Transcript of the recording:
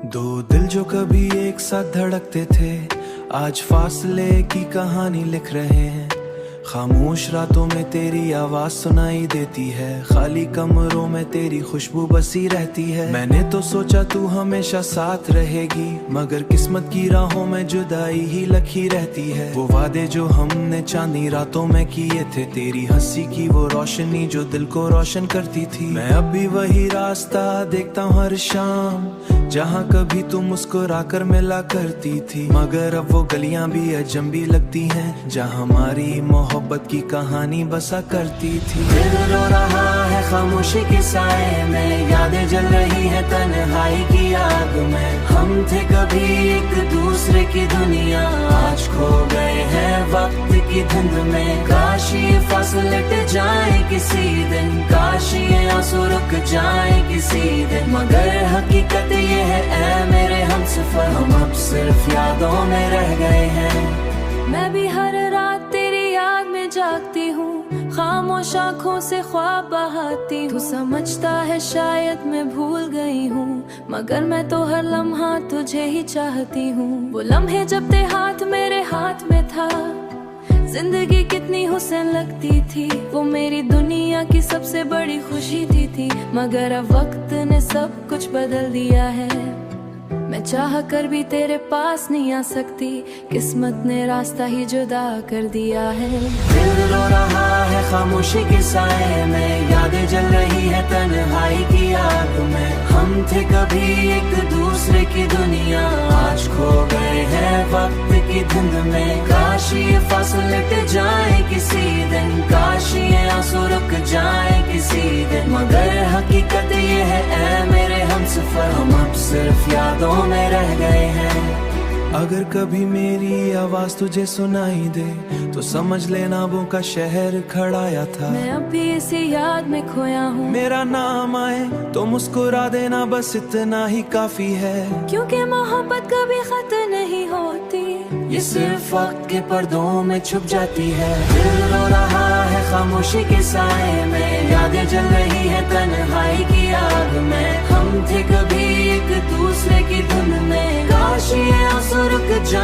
दो दिल जो कभी एक साथ धड़कते थे, आज फासले की कहानी लिख रहे हैं। खामोश रातों में तेरी आवाज सुनाई देती है, खाली कमरों में तेरी खुशबू बसी रहती है। मैंने तो सोचा तू हमेशा साथ रहेगी, मगर किस्मत की राहों में जुदाई ही लखी रहती है। वो वादे जो हमने चांदनी रातों में किए थे, तेरी हंसी की वो रोशनी जो दिल को रोशन करती थी। मैं अब भी वही रास्ता देखता हूँ हर शाम, जहाँ कभी तू मुस्कुरा कर मिला करती थी। मगर अब वो गलियां भी अजंबी लगती हैं, जहाँ हमारी मोहब्बत की कहानी बसा करती थी। दिल रो रहा है खामोशी के साए में, यादें जल रही है तन्हाई की आग में। हम थे कभी एक दूसरे की दुनिया, आज खो गए हैं वक्त की धुंध में। काश ये फासले टट जाए किसी दिन, काश ये आंसू रुक जाए किसी दिन। मगर हकीकत ये है ऐ मेरे हमसफर, हम अब सिर्फ यादों में रह गए हैं। मैं भी हर रात तेरी याद में जागती हूँ, खामोश आँखों से ख्वाब बहाती हूँ। तू समझता है शायद मैं भूल गई हूँ, मगर मैं तो हर लम्हा तुझे ही चाहती हूँ। वो लम्हे जब ते हाथ मेरे हाथ में था, जिंदगी कितनी हुस्न लगती थी। वो मेरी दुनिया की सबसे बड़ी खुशी थी। मगर अब वक्त ने सब कुछ बदल दिया है, मैं चाह कर भी तेरे पास नहीं आ सकती। किस्मत ने रास्ता ही जुदा कर दिया है। दिल रो रहा है खामोशी के साए में, यादें जल रही है तन्हाई की आग में। हम थे कभी एक दूसरे की दुनिया, आज खो गए हैं वक्त की धुंध में। काश ये फासले टट जाए किसी दिन, काश ये आंसू रुक जाए किसी दिन। मगर हकीकत ये है ऐ मेरे हमसफर, हम अब सिर्फ यादों में रह गए हैं। अगर कभी मेरी आवाज तुझे सुनाई दे, तो समझ लेना वो का शहर खड़ाया था। मैं अब भी इसी याद में खोया हूँ, मेरा नाम आए तो मुस्कुरा देना, बस इतना ही काफी है। क्योंकि मोहब्बत कभी खत्म नहीं होती, ये सिर्फ वक्त के पर्दों में छुप जाती है। दिल रो रहा है खामोशी के साए में, यादें जल रही है तन्हाई की आग में। हम थे कभी एक दूसरे की धुन में, काश ये आंसू रुक जाए